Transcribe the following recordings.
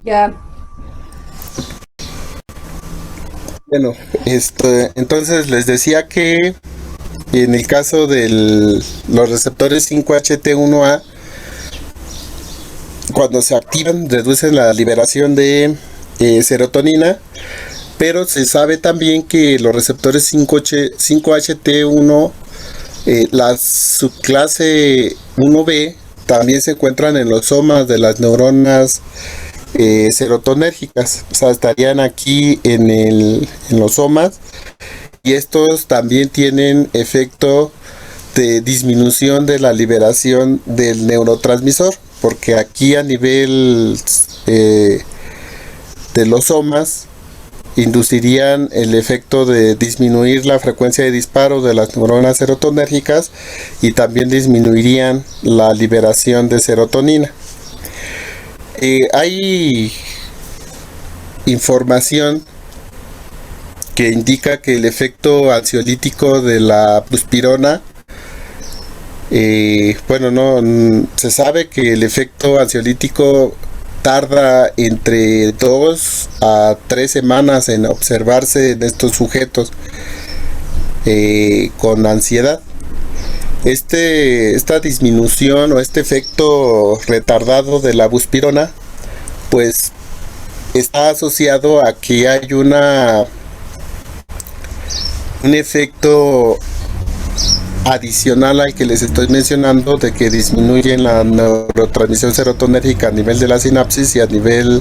Ya. Bueno, entonces les decía que en el caso de los receptores 5-HT1A, cuando se activan, reducen la liberación de serotonina, pero se sabe también que los receptores 5-HT1, la subclase 1B, también se encuentran en los somas de las neuronas serotonérgicas, o sea, estarían aquí en los somas, y estos también tienen efecto de disminución de la liberación del neurotransmisor, porque aquí a nivel de los somas inducirían el efecto de disminuir la frecuencia de disparo de las neuronas serotonérgicas y también disminuirían la liberación de serotonina. Hay información que indica que el efecto ansiolítico de la buspirona, se sabe que el efecto ansiolítico tarda entre 2 a 3 semanas en observarse en estos sujetos con ansiedad. Esta disminución o este efecto retardado de la buspirona, pues está asociado a que hay un efecto adicional al que les estoy mencionando, de que disminuyen la neurotransmisión serotonérgica a nivel de la sinapsis y a nivel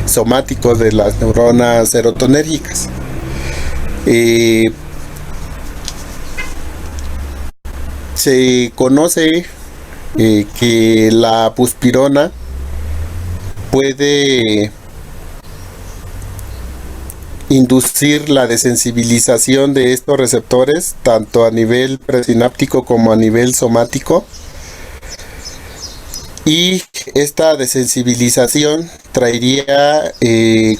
somático de las neuronas serotonérgicas. Se conoce que la buspirona puede inducir la desensibilización de estos receptores tanto a nivel presináptico como a nivel somático, y esta desensibilización traería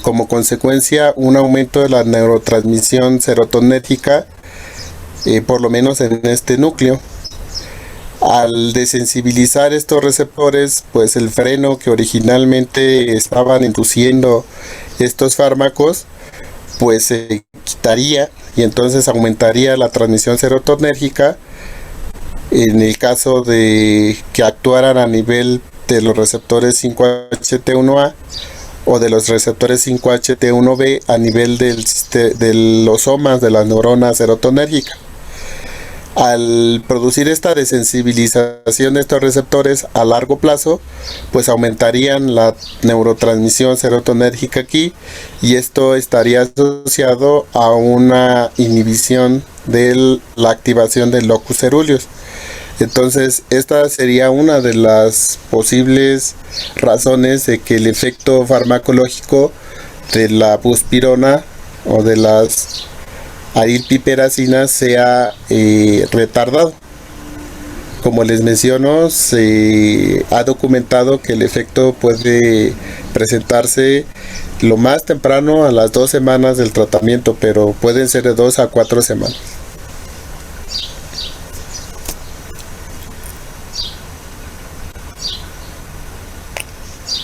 como consecuencia un aumento de la neurotransmisión serotonérgica, por lo menos en este núcleo. Al desensibilizar estos receptores, pues el freno que originalmente estaban induciendo estos fármacos pues se quitaría, y entonces aumentaría la transmisión serotonérgica en el caso de que actuaran a nivel de los receptores 5-HT1A o de los receptores 5-HT1B a nivel de los somas de las neuronas serotonérgicas. Al producir esta desensibilización de estos receptores a largo plazo, pues aumentarían la neurotransmisión serotonérgica aquí, y esto estaría asociado a una inhibición de la activación del locus coeruleus. Entonces, esta sería una de las posibles razones de que el efecto farmacológico de la buspirona o de las arilpiperacina sea retardado. Como les menciono, se ha documentado que el efecto puede presentarse lo más temprano a las 2 semanas del tratamiento, pero pueden ser de 2 a 4 semanas.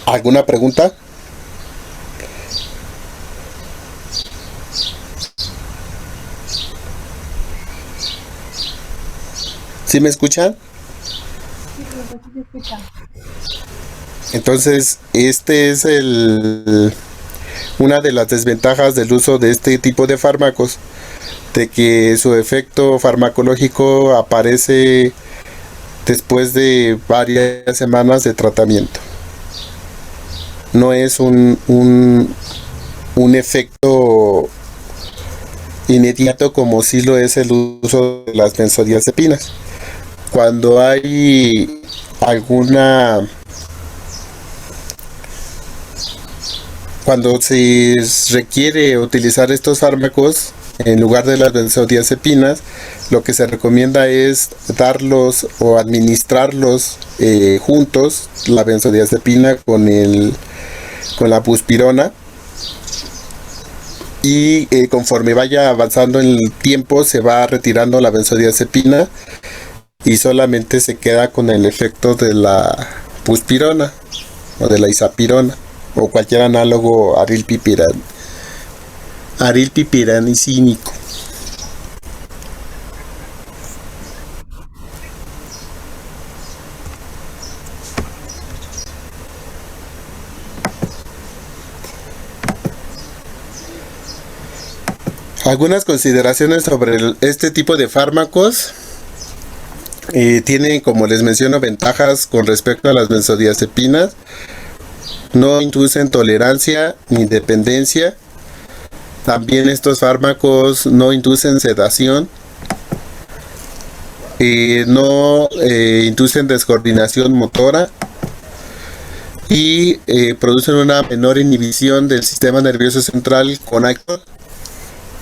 ¿Alguna pregunta? ¿Sí me escuchan? Sí, profe, sí se escucha. Entonces, este es una de las desventajas del uso de este tipo de fármacos, de que su efecto farmacológico aparece después de varias semanas de tratamiento. No es un efecto inmediato como sí lo es el uso de las benzodiazepinas. Cuando hay cuando se requiere utilizar estos fármacos en lugar de las benzodiazepinas, lo que se recomienda es darlos o administrarlos juntos, la benzodiazepina con la buspirona, y conforme vaya avanzando en el tiempo se va retirando la benzodiazepina y solamente se queda con el efecto de la buspirona o de la izapirona. o cualquier análogo arilpipiramicínico. Algunas consideraciones sobre este tipo de fármacos. Tienen, como les menciono, ventajas con respecto a las benzodiazepinas. No inducen tolerancia ni dependencia. También estos fármacos no inducen sedación. No inducen descoordinación motora. Y producen una menor inhibición del sistema nervioso central con alcohol.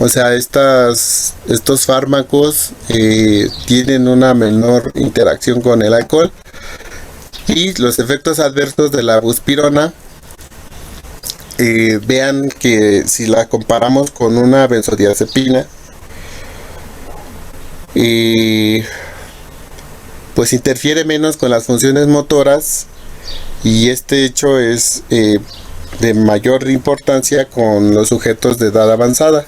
O sea, estos fármacos tienen una menor interacción con el alcohol. Y los efectos adversos de la buspirona, vean que si la comparamos con una benzodiazepina, pues interfiere menos con las funciones motoras, y este hecho es de mayor importancia con los sujetos de edad avanzada.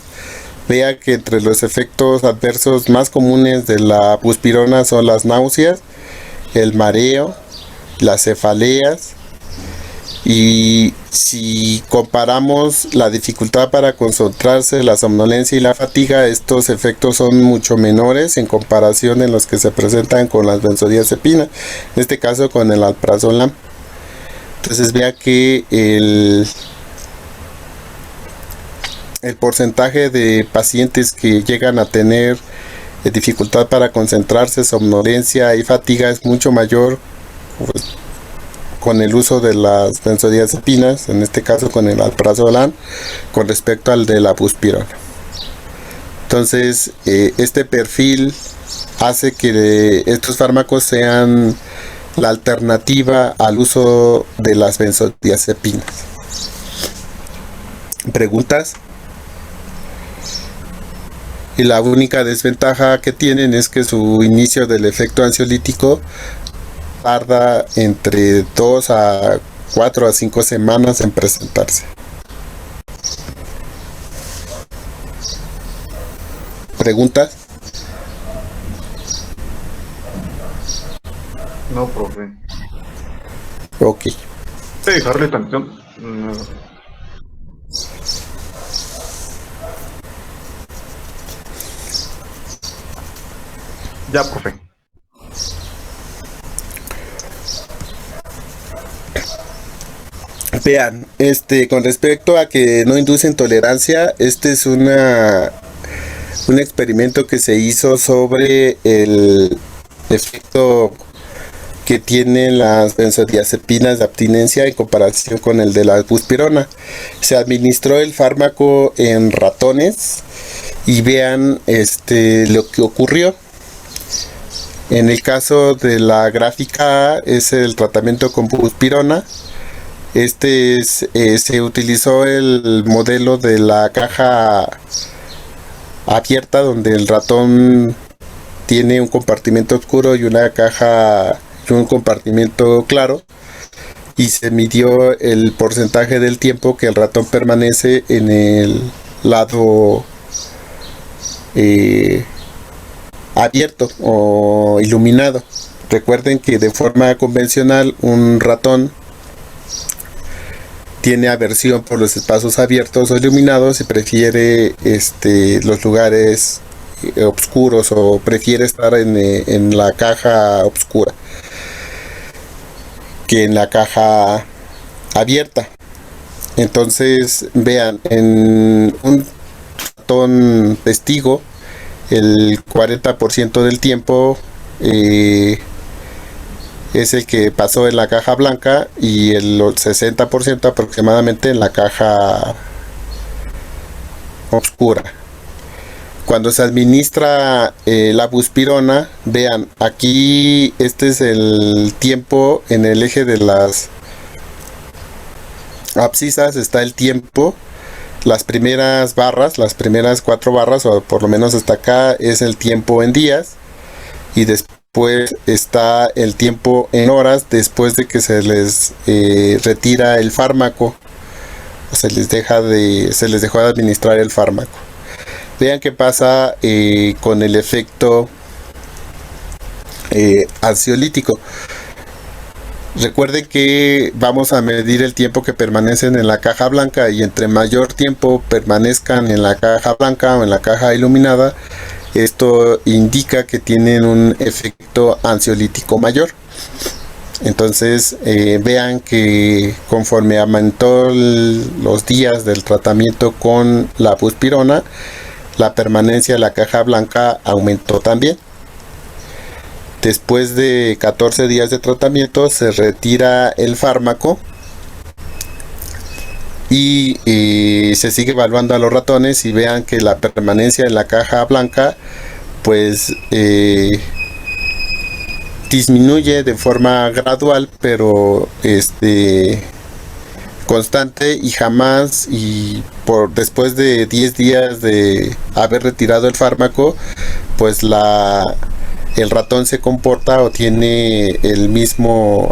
Vea que entre los efectos adversos más comunes de la buspirona son las náuseas, el mareo, las cefaleas, y si comparamos la dificultad para concentrarse, la somnolencia y la fatiga, estos efectos son mucho menores en comparación en los que se presentan con las benzodiazepinas, en este caso con el alprazolam. Entonces vea que el porcentaje de pacientes que llegan a tener dificultad para concentrarse, somnolencia y fatiga es mucho mayor, pues, con el uso de las benzodiazepinas, en este caso con el alprazolam, con respecto al de la buspirona. Entonces, este perfil hace que estos fármacos sean la alternativa al uso de las benzodiazepinas. ¿Preguntas? Y la única desventaja que tienen es que su inicio del efecto ansiolítico tarda entre 2 a 4 a 5 semanas en presentarse. ¿Preguntas? No, profe. Ok. Dejarle tantito. Ya, profe. Vean, con respecto a que no inducen tolerancia, este es un experimento que se hizo sobre el efecto que tienen las benzodiazepinas de abstinencia en comparación con el de la buspirona. Se administró el fármaco en ratones y vean lo que ocurrió. En el caso de la gráfica A es el tratamiento con buspirona. Se utilizó el modelo de la caja abierta, donde el ratón tiene un compartimento oscuro y una caja y un compartimento claro, y se midió el porcentaje del tiempo que el ratón permanece en el lado abierto o iluminado. Recuerden que de forma convencional un ratón tiene aversión por los espacios abiertos o iluminados y prefiere los lugares oscuros, o prefiere estar en la caja oscura que en la caja abierta. Entonces vean, en un ratón testigo el 40% del tiempo es el que pasó en la caja blanca y el 60% aproximadamente en la caja oscura. Cuando se administra la buspirona, vean, aquí este es el tiempo en el eje de las abscisas, está el tiempo. Las primeras barras, las primeras 4 barras, o por lo menos hasta acá, es el tiempo en días, y después está el tiempo en horas después de que se les retira el fármaco. se les dejó de administrar el fármaco. Vean qué pasa con el efecto ansiolítico. Recuerden que vamos a medir el tiempo que permanecen en la caja blanca, y entre mayor tiempo permanezcan en la caja blanca o en la caja iluminada, esto indica que tienen un efecto ansiolítico mayor. Entonces vean que conforme aumentó los días del tratamiento con la buspirona, la permanencia de la caja blanca aumentó también. Después de 14 días de tratamiento se retira el fármaco y se sigue evaluando a los ratones, y vean que la permanencia en la caja blanca pues disminuye de forma gradual, pero constante, y jamás, y después de 10 días de haber retirado el fármaco, pues el ratón se comporta o tiene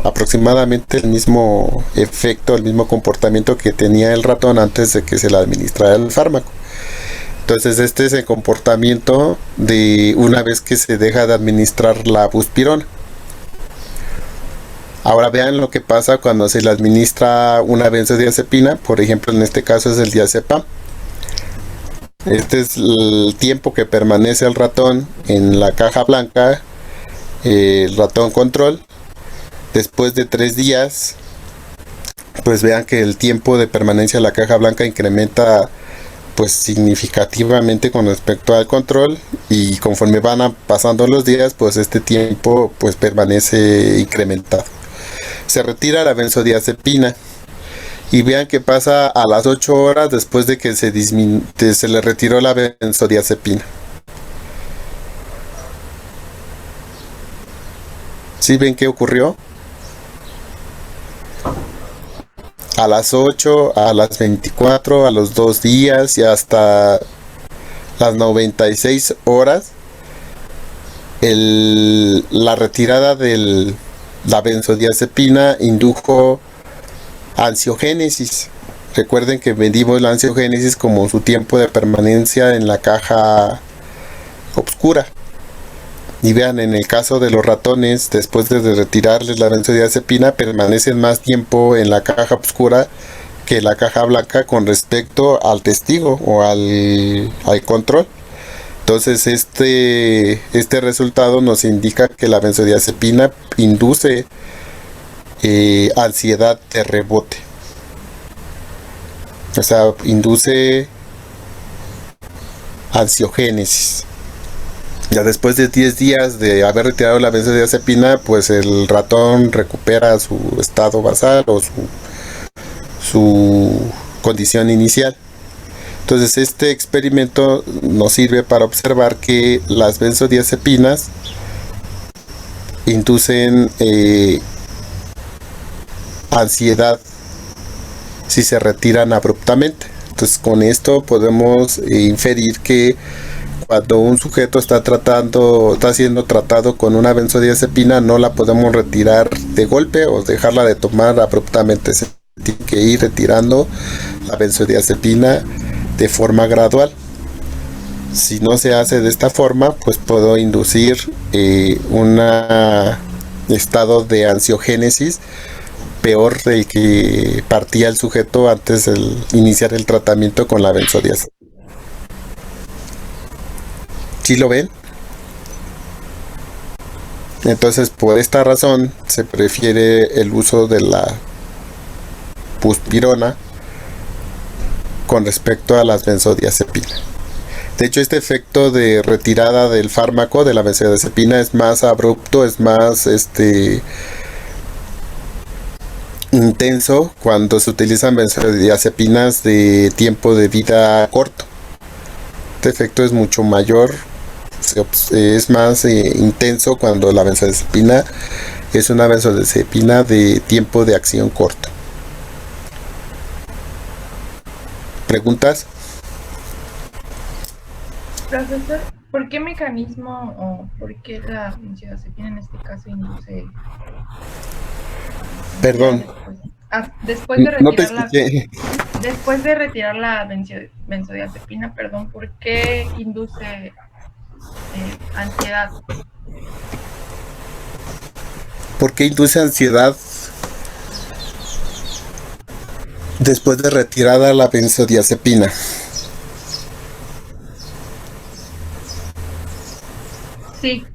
aproximadamente el mismo efecto, el mismo comportamiento que tenía el ratón antes de que se le administrara el fármaco. Entonces este es el comportamiento de una vez que se deja de administrar la buspirona. Ahora vean lo que pasa cuando se le administra una benzodiazepina, por ejemplo en este caso es el diazepam. Este es el tiempo que permanece el ratón en la caja blanca, el ratón control. Después de 3 días, pues vean que el tiempo de permanencia en la caja blanca incrementa pues significativamente con respecto al control, y conforme van pasando los días, pues este tiempo pues permanece incrementado. Se retira la benzodiazepina. Y vean que pasa a las 8 horas después de que se le retiró la benzodiazepina. ¿Sí ven qué ocurrió? A las 8, a las 24, a los 2 días y hasta las 96 horas, la retirada de la benzodiazepina indujo ansiogénesis. Recuerden que medimos la ansiogénesis como su tiempo de permanencia en la caja oscura. Y vean, en el caso de los ratones, después de retirarles la benzodiazepina, permanecen más tiempo en la caja oscura que la caja blanca con respecto al testigo o al control. Entonces este resultado nos indica que la benzodiazepina induce ansiedad de rebote, o sea, induce ansiogénesis. Ya después de 10 días de haber retirado la benzodiazepina, pues el ratón recupera su estado basal o su condición inicial. Entonces este experimento nos sirve para observar que las benzodiazepinas inducen ansiedad si se retiran abruptamente. Entonces con esto podemos inferir que cuando un sujeto está siendo tratado con una benzodiazepina, no la podemos retirar de golpe o dejarla de tomar abruptamente. Se tiene que ir retirando la benzodiazepina de forma gradual. Si no se hace de esta forma, pues puedo inducir un estado de ansiogénesis peor del que partía el sujeto antes de iniciar el tratamiento con la benzodiazepina. ¿Sí lo ven? Entonces, por esta razón se prefiere el uso de la buspirona con respecto a las benzodiazepinas. De hecho, este efecto de retirada del fármaco de la benzodiazepina es más abrupto, es más intenso cuando se utilizan benzodiazepinas de tiempo de vida corto. Este efecto es mucho mayor, es más intenso cuando la benzodiazepina es una benzodiazepina de tiempo de acción corto. ¿Preguntas? Profesor, ¿por qué mecanismo o por qué la benzodiazepina en este caso induce? Perdón. Después de No te retirar la... escuché. después de retirar la benzodiazepina, perdón, ¿por qué induce ansiedad? ¿Por qué induce ansiedad después de retirada la benzodiazepina? Sí.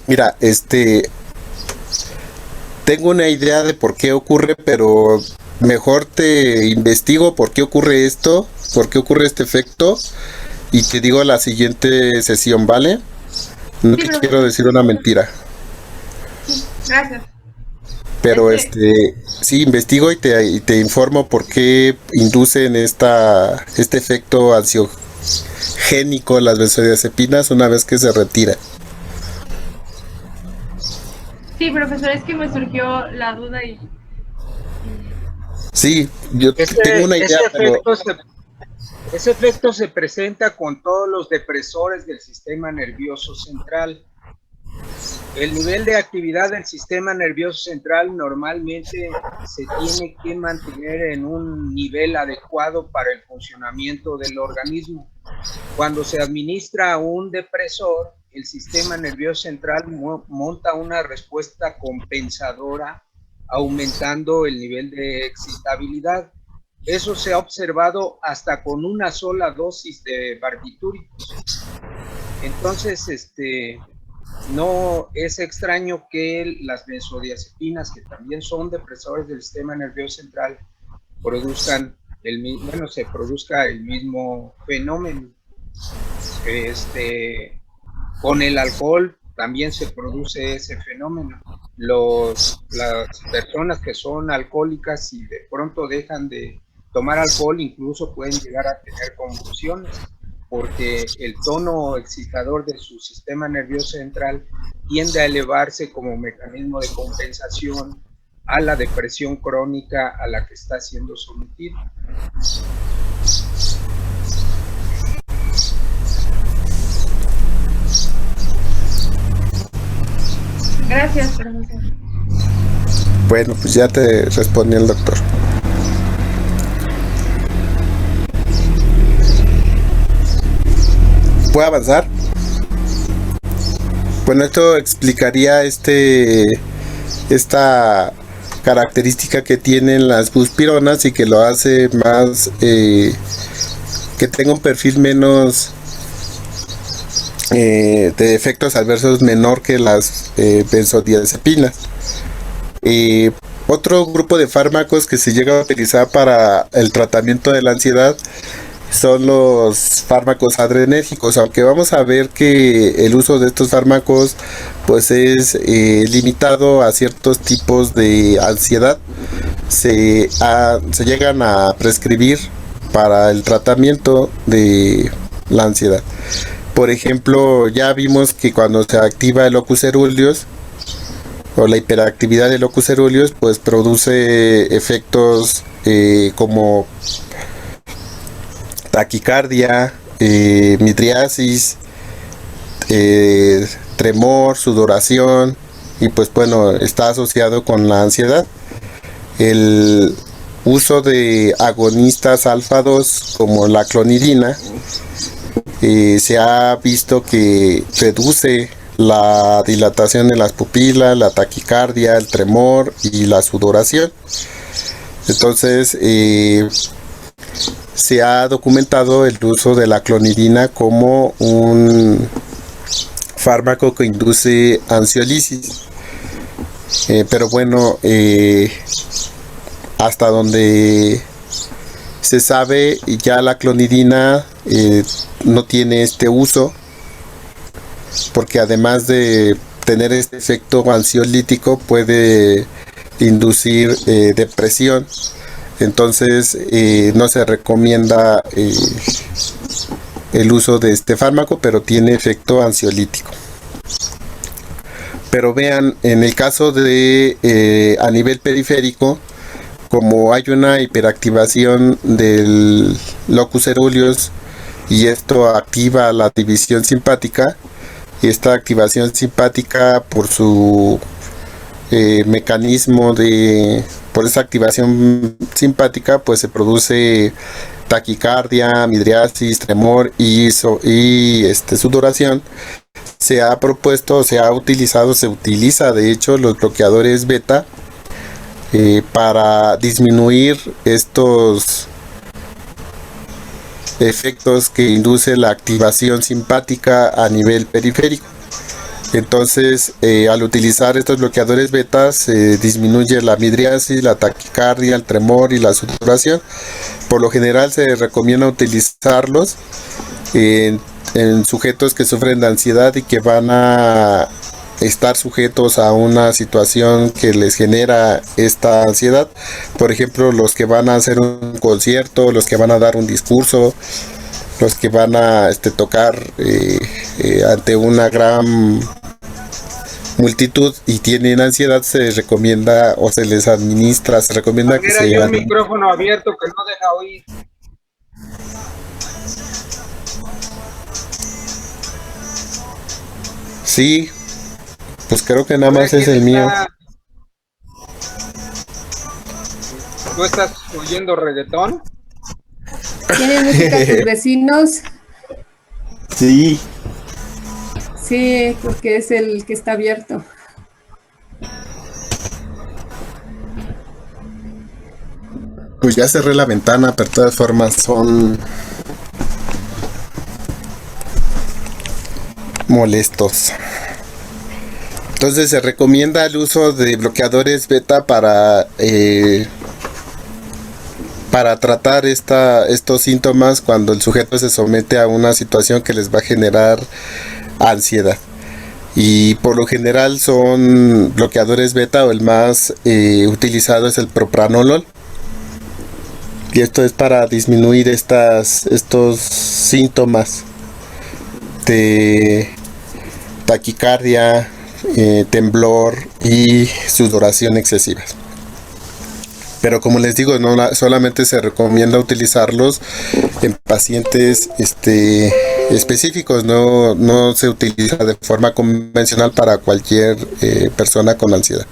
Mira, tengo una idea de por qué ocurre, pero mejor te investigo por qué ocurre esto, por qué ocurre este efecto, y te digo la siguiente sesión, ¿vale? No Sí, te pero quiero decir una mentira, sí, gracias. pero Es sí investigo y te informo por qué inducen este efecto ansiogénico las benzodiazepinas una vez que se retira. Sí, profesor, es que me surgió la duda y Sí, yo tengo una idea, pero Ese efecto se presenta con todos los depresores del sistema nervioso central. El nivel de actividad del sistema nervioso central normalmente se tiene que mantener en un nivel adecuado para el funcionamiento del organismo. Cuando se administra un depresor, el sistema nervioso central monta una respuesta compensadora, aumentando el nivel de excitabilidad. Eso se ha observado hasta con una sola dosis de barbitúricos. Entonces, no es extraño que las benzodiazepinas, que también son depresores del sistema nervioso central, se produzca el mismo fenómeno. Con el alcohol también se produce ese fenómeno. Las personas que son alcohólicas y de pronto dejan de tomar alcohol incluso pueden llegar a tener convulsiones, porque el tono excitador de su sistema nervioso central tiende a elevarse como mecanismo de compensación a la depresión crónica a la que está siendo sometido. gracias, profesor. bueno, pues ya te respondió el doctor. ¿Puedo avanzar? Bueno, esto explicaría esta característica que tienen las buspironas y que lo hace más que tenga un perfil menos de efectos adversos menor que las benzodiazepinas. Otro grupo de fármacos que se llega a utilizar para el tratamiento de la ansiedad son los fármacos adrenérgicos, aunque vamos a ver que el uso de estos fármacos pues es limitado a ciertos tipos de ansiedad. Se llegan a prescribir para el tratamiento de la ansiedad. Por ejemplo, ya vimos que cuando se activa el locus coeruleus o la hiperactividad del locus coeruleus, pues produce efectos como taquicardia, midriasis, tremor, sudoración, y pues bueno, está asociado con la ansiedad. El uso de agonistas alfa 2 como la clonidina se ha visto que reduce la dilatación de las pupilas, la taquicardia, el tremor y la sudoración. Entonces se ha documentado el uso de la clonidina como un fármaco que induce ansiolisis. Pero bueno, hasta donde se sabe, ya la clonidina no tiene este uso, porque además de tener este efecto ansiolítico puede inducir depresión. Entonces no se recomienda el uso de este fármaco, pero tiene efecto ansiolítico. Pero vean, en el caso de a nivel periférico, como hay una hiperactivación del locus coeruleus y esto activa la división simpática, y esta activación simpática por su mecanismo por esa activación simpática, pues se produce taquicardia, midriasis, tremor y sudoración. Se ha propuesto, se utiliza de hecho los bloqueadores beta para disminuir estos efectos que induce la activación simpática a nivel periférico. Entonces, al utilizar estos bloqueadores beta, se disminuye la midriasis, la taquicardia, el tremor y la sudoración. Por lo general se recomienda utilizarlos en sujetos que sufren de ansiedad y que van a estar sujetos a una situación que les genera esta ansiedad. Por ejemplo, los que van a hacer un concierto, los que van a dar un discurso, los que van a tocar ante una gran multitud y tienen ansiedad, se recomienda o se les administra, se recomienda que se lleven un micrófono abierto que no deja oír. Sí, pues creo que nada más es el mío. ¿Tú estás oyendo reggaetón? ¿Tienen música tus vecinos? Sí. Sí, porque es el que está abierto. Pues ya cerré la ventana, pero de todas formas son molestos. Entonces se recomienda el uso de bloqueadores beta para tratar estos síntomas cuando el sujeto se somete a una situación que les va a generar ansiedad. Y por lo general son bloqueadores beta, o el más utilizado es el propranolol. Y esto es para disminuir estos síntomas de taquicardia, temblor y sudoración excesivas. Pero como les digo, no solamente se recomienda utilizarlos en pacientes específicos, no se utiliza de forma convencional para cualquier persona con ansiedad.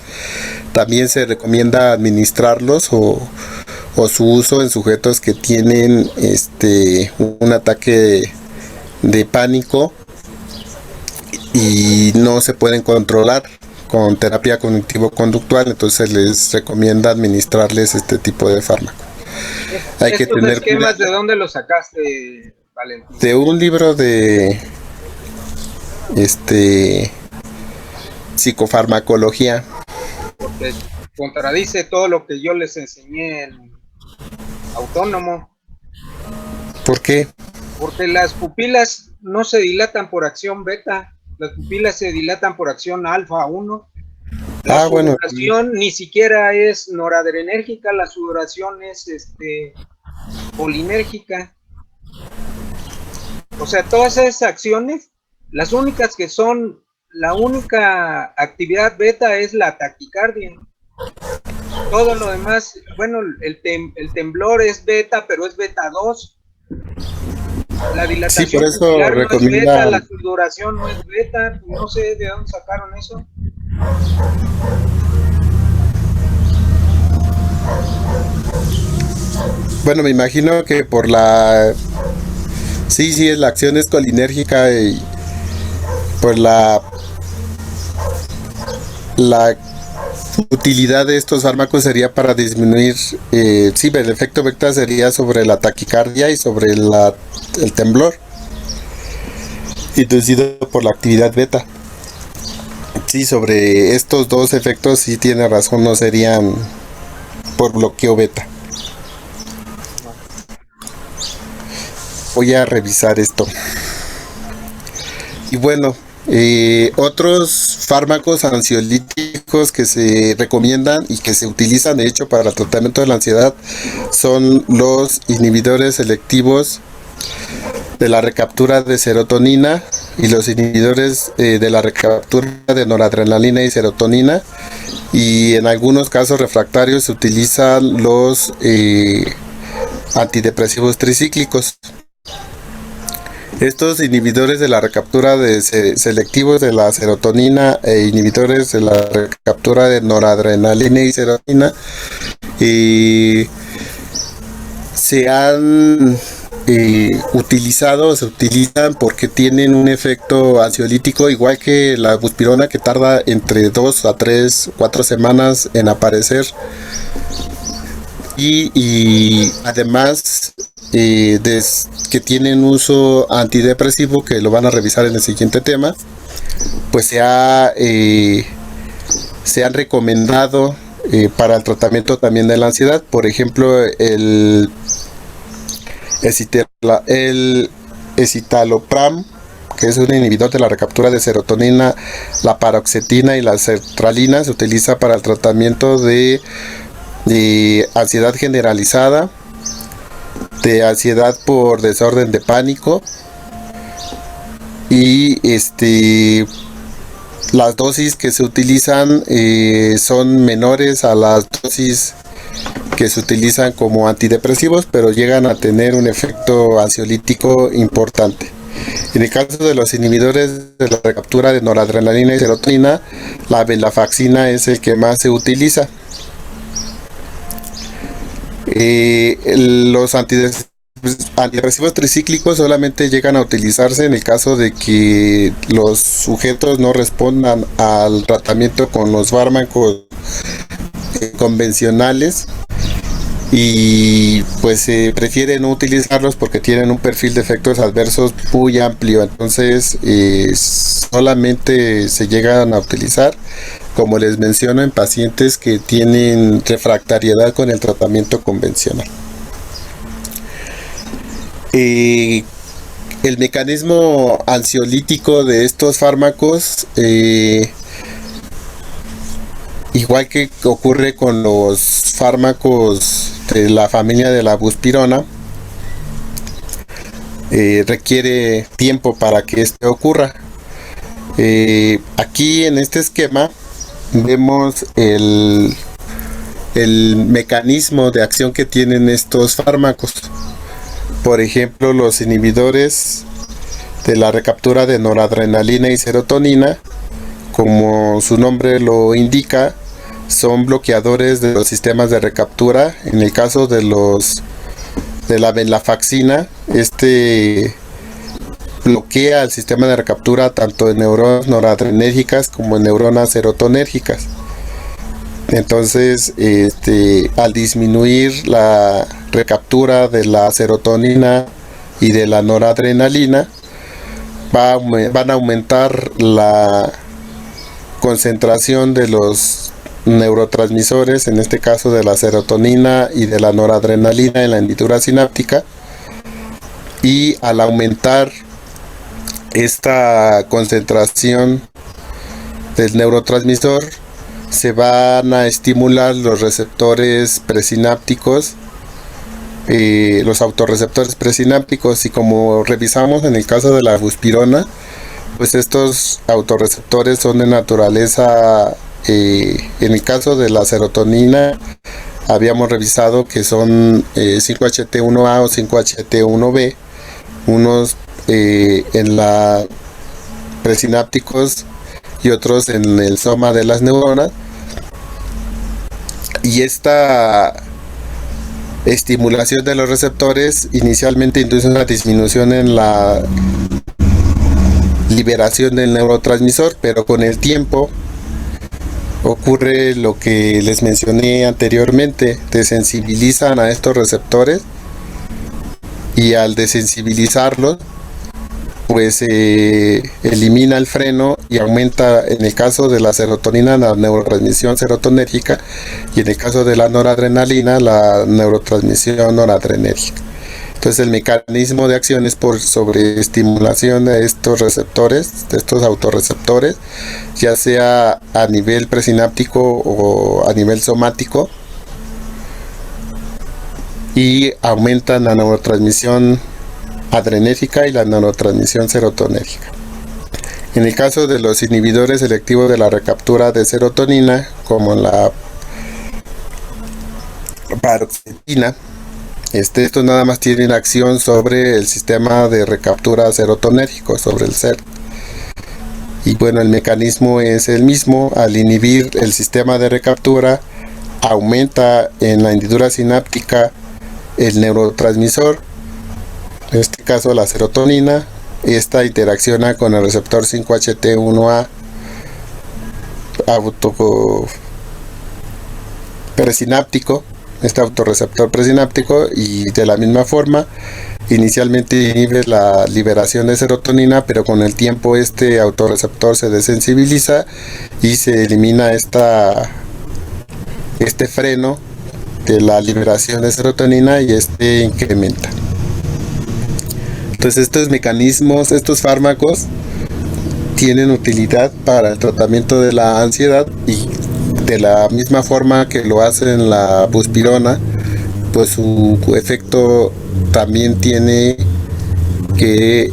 También se recomienda administrarlos o su uso en sujetos que tienen un ataque de pánico y no se pueden controlar con terapia cognitivo-conductual, entonces les recomienda administrarles este tipo de fármaco. Hay que tener esquemas, ¿de dónde los sacaste, Valentín? De un libro de psicofarmacología. Porque contradice todo lo que yo les enseñé en autónomo. ¿Por qué? Porque las pupilas no se dilatan por acción beta. Las pupilas se dilatan por acción alfa 1. La sudoración ni siquiera es noradrenérgica, la sudoración es polinérgica. O sea, todas esas acciones, las únicas que son, la única actividad beta es la taquicardia. Todo lo demás, bueno, el temblor es beta, pero es beta 2. La dilatación sí, por eso no recomienda... es beta, la sudoración no es beta, no sé de dónde sacaron eso. Bueno, me imagino que por la... Sí, la acción es colinérgica y por la utilidad de estos fármacos sería para disminuir, el efecto beta sería sobre la taquicardia y sobre el temblor, inducido por la actividad beta. Sí, sobre estos dos efectos sí tiene razón, no serían por bloqueo beta. Voy a revisar esto. Y bueno, otros fármacos ansiolíticos que se recomiendan y que se utilizan de hecho para el tratamiento de la ansiedad son los inhibidores selectivos de la recaptura de serotonina, y los inhibidores de la recaptura de noradrenalina y serotonina, y en algunos casos refractarios se utilizan los antidepresivos tricíclicos. Estos inhibidores de la recaptura selectivos de la serotonina e inhibidores de la recaptura de noradrenalina y serotonina se han se utilizan porque tienen un efecto ansiolítico, igual que la buspirona, que tarda entre 2 a 3, 4 semanas en aparecer, y además que tienen uso antidepresivo, que lo van a revisar en el siguiente tema. Pues se han recomendado para el tratamiento también de la ansiedad. Por ejemplo, el escitalopram, que es un inhibidor de la recaptura de serotonina, la paroxetina y la sertralina, se utiliza para el tratamiento de ansiedad generalizada, de ansiedad por desorden de pánico, y las dosis que se utilizan son menores a las dosis que se utilizan como antidepresivos, pero llegan a tener un efecto ansiolítico importante. En el caso de los inhibidores de la recaptura de noradrenalina y serotonina, la venlafaxina es el que más se utiliza. Los antidepresivos tricíclicos solamente llegan a utilizarse en el caso de que los sujetos no respondan al tratamiento con los fármacos convencionales, y pues se prefiere no utilizarlos porque tienen un perfil de efectos adversos muy amplio. Entonces solamente se llegan a utilizar, como les menciono, en pacientes que tienen refractariedad con el tratamiento convencional. El mecanismo ansiolítico de estos fármacos, igual que ocurre con los fármacos de la familia de la buspirona, requiere tiempo para que esto ocurra. Aquí en este esquema vemos el mecanismo de acción que tienen estos fármacos. Por ejemplo, los inhibidores de la recaptura de noradrenalina y serotonina, como su nombre lo indica, son bloqueadores de los sistemas de recaptura. En el caso de la venlafaxina, bloquea el sistema de recaptura tanto en neuronas noradrenérgicas como en neuronas serotonérgicas. Entonces, al disminuir la recaptura de la serotonina y de la noradrenalina, van a aumentar la concentración de los neurotransmisores, en este caso de la serotonina y de la noradrenalina, en la hendidura sináptica, y al aumentar esta concentración del neurotransmisor, se van a estimular los receptores presinápticos, los autorreceptores presinápticos, y como revisamos en el caso de la buspirona, pues estos autorreceptores son de naturaleza, en el caso de la serotonina habíamos revisado que son 5-HT1A o 5-HT1B, unos en la presinápticos y otros en el soma de las neuronas, y esta estimulación de los receptores inicialmente induce una disminución en la liberación del neurotransmisor, pero con el tiempo ocurre lo que les mencioné anteriormente: desensibilizan a estos receptores, y al desensibilizarlos pues elimina el freno y aumenta, en el caso de la serotonina, la neurotransmisión serotonérgica, y en el caso de la noradrenalina, la neurotransmisión noradrenérgica. Entonces el mecanismo de acción es por sobreestimulación de estos receptores, de estos autorreceptores, ya sea a nivel presináptico o a nivel somático, y aumentan la neurotransmisión adrenérgica y la neurotransmisión serotonérgica. En el caso de los inhibidores selectivos de la recaptura de serotonina, como la paroxetina, estos nada más tienen acción sobre el sistema de recaptura serotonérgico, sobre el SERT. Y bueno, el mecanismo es el mismo. Al inhibir el sistema de recaptura, aumenta en la hendidura sináptica el neurotransmisor, en este caso la serotonina. Esta interacciona con el receptor 5-HT1A presináptico, este autorreceptor presináptico, y de la misma forma inicialmente inhibe la liberación de serotonina, pero con el tiempo este autorreceptor se desensibiliza y se elimina este freno de la liberación de serotonina, y este incrementa. Entonces estos mecanismos, estos fármacos tienen utilidad para el tratamiento de la ansiedad, y de la misma forma que lo hacen la buspirona, pues su efecto también tiene que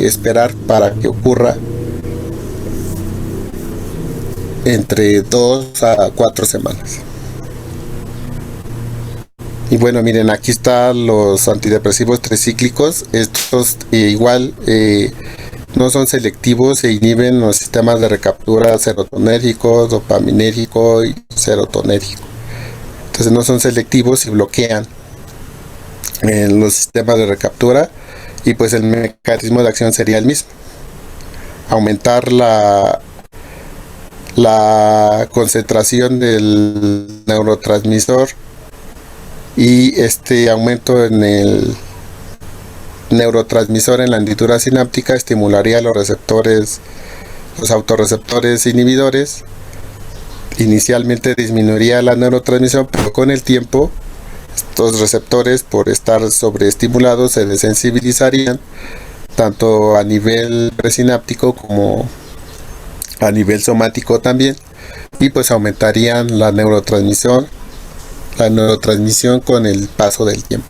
esperar para que ocurra entre 2 a 4 semanas. Y bueno, miren, aquí están los antidepresivos tricíclicos. Estos igual no son selectivos, e inhiben los sistemas de recaptura serotonérgico, dopaminérgico y serotonérgico. Entonces no son selectivos y bloquean los sistemas de recaptura, y pues el mecanismo de acción sería el mismo: aumentar la concentración del neurotransmisor, y este aumento en el neurotransmisor en la hendidura sináptica estimularía los receptores, los autorreceptores inhibidores. Inicialmente disminuiría la neurotransmisión, pero con el tiempo estos receptores, por estar sobreestimulados, se desensibilizarían tanto a nivel presináptico como a nivel somático también, y pues aumentarían la neurotransmisión con el paso del tiempo.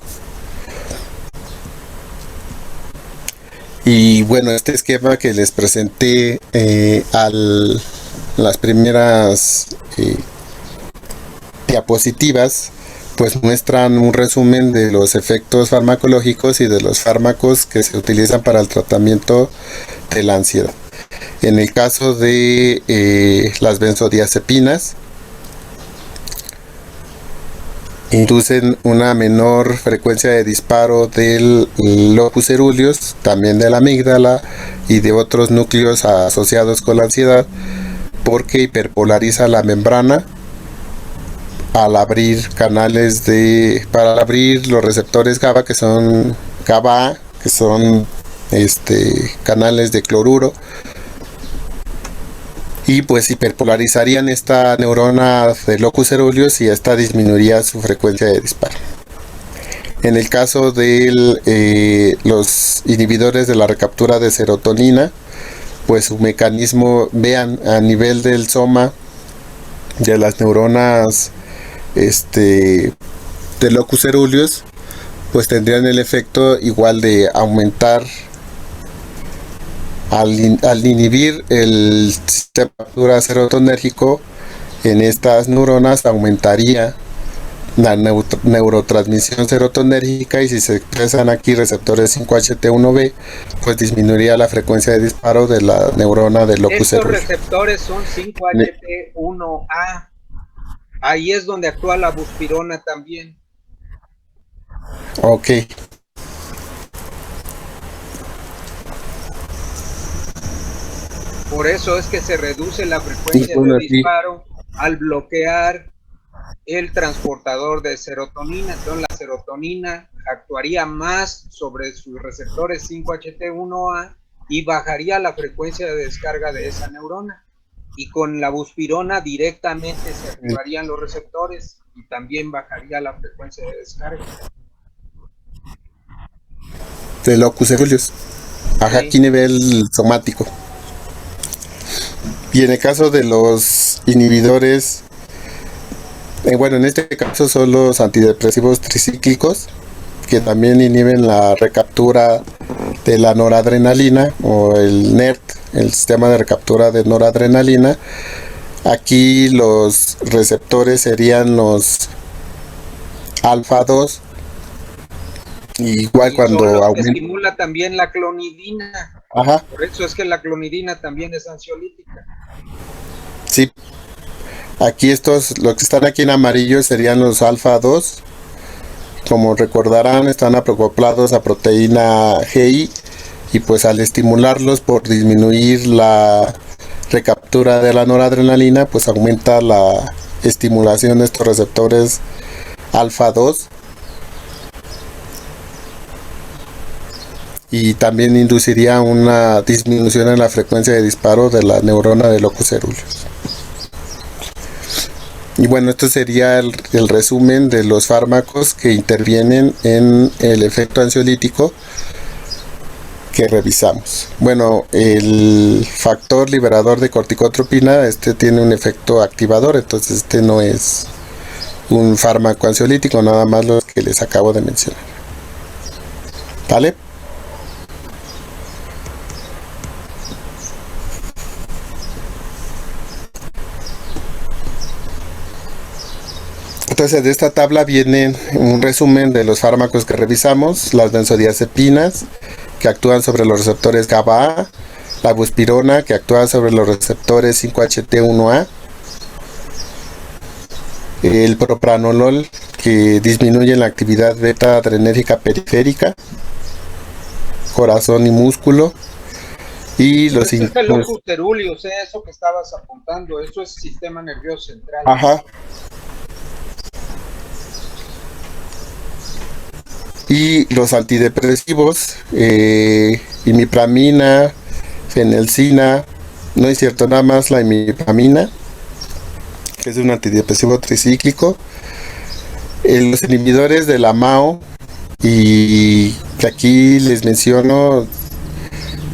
Y bueno, este esquema que les presenté las primeras diapositivas, pues muestran un resumen de los efectos farmacológicos y de los fármacos que se utilizan para el tratamiento de la ansiedad. En el caso de las benzodiazepinas, inducen una menor frecuencia de disparo del locus coeruleus, también de la amígdala y de otros núcleos asociados con la ansiedad, porque hiperpolariza la membrana al abrir para abrir los receptores GABA, que son canales de cloruro, y pues hiperpolarizarían esta neurona de locus coeruleus, y esta disminuiría su frecuencia de disparo. En el caso de los inhibidores de la recaptura de serotonina, pues su mecanismo, vean, a nivel del soma de las neuronas de locus coeruleus, pues tendrían el efecto igual de aumentar. Al inhibir el sistema de recaptura serotonérgico en estas neuronas, aumentaría la neurotransmisión serotonérgica, y si se expresan aquí receptores 5-HT1B, pues disminuiría la frecuencia de disparo de la neurona de locus coeruleus. Estos receptores son 5-HT1A. Ahí es donde actúa la buspirona también. Ok. Por eso es que se reduce la frecuencia de disparo al bloquear el transportador de serotonina. Entonces la serotonina actuaría más sobre sus receptores 5-HT1A y bajaría la frecuencia de descarga de esa neurona. Y con la buspirona directamente se activarían los receptores y también bajaría la frecuencia de descarga. De locus coeruleus. Ajá, Sí. aquí nivel somático. Y en el caso de los inhibidores, bueno, en este caso son los antidepresivos tricíclicos, que también inhiben la recaptura de la noradrenalina o el NERT, el sistema de recaptura de noradrenalina. Aquí los receptores serían los alfa 2. Igual Y cuando son los que aumenta. estimula también la clonidina. Ajá, Por eso es que la clonidina también es ansiolítica. sí. Aquí estos, los que están aquí en amarillo serían los alfa 2. Como recordarán, están acoplados a proteína GI y pues al estimularlos por disminuir la recaptura de la noradrenalina, pues aumenta la estimulación de estos receptores alfa 2 y también induciría una disminución en la frecuencia de disparo de la neurona de locus coeruleus. Y bueno, esto sería el resumen de los fármacos que intervienen en el efecto ansiolítico que revisamos. Bueno, el factor liberador de corticotropina, este tiene un efecto activador, entonces este no es un fármaco ansiolítico, nada más los que les acabo de mencionar. ¿Vale? Entonces de esta tabla viene un resumen de los fármacos que revisamos: las benzodiazepinas, que actúan sobre los receptores GABA-A, la buspirona, que actúa sobre los receptores 5-HT1A, el propranolol, que disminuye la actividad beta adrenérgica periférica, corazón y músculo, y los Ese es el locus coeruleus, eso que estabas apuntando, eso es sistema nervioso central. Ajá. Y los antidepresivos, imipramina, fenelcina, no es cierto, nada más la imipramina, que es un antidepresivo tricíclico. Los inhibidores de la MAO, y que aquí les menciono,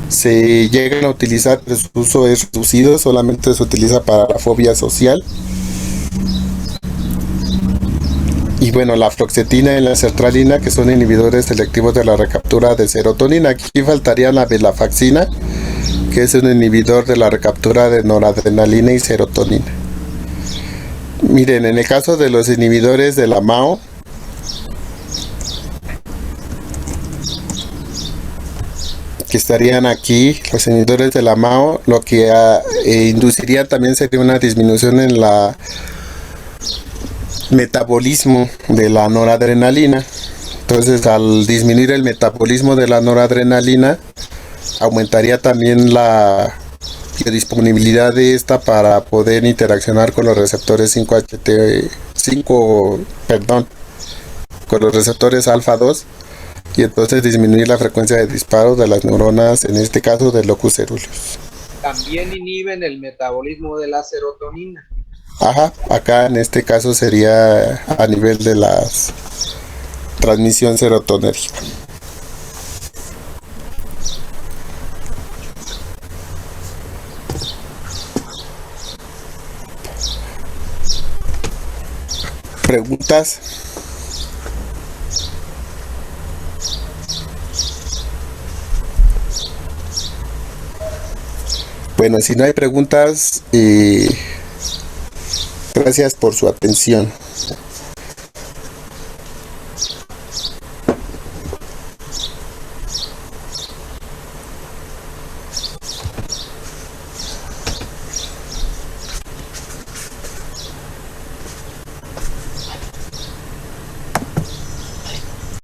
se llegan a utilizar, pero su uso es reducido, solamente se utiliza para la fobia social. Y bueno, la fluoxetina y la sertralina, que son inhibidores selectivos de la recaptura de serotonina. Aquí faltaría la venlafaxina, que es un inhibidor de la recaptura de noradrenalina y serotonina. Miren, en el caso de los inhibidores de la MAO, que estarían aquí, los inhibidores de la MAO, lo que induciría también sería una disminución en la metabolismo de la noradrenalina. Entonces, al disminuir el metabolismo de la noradrenalina, aumentaría también la biodisponibilidad de esta para poder interaccionar con los receptores 5 con los receptores alfa 2, y entonces disminuir la frecuencia de disparo de las neuronas, en este caso del locus coeruleus. También inhiben el metabolismo de la serotonina. Ajá, acá en este caso sería a nivel de la transmisión serotonérgica. ¿Preguntas? Bueno, si no hay preguntas, gracias por su atención.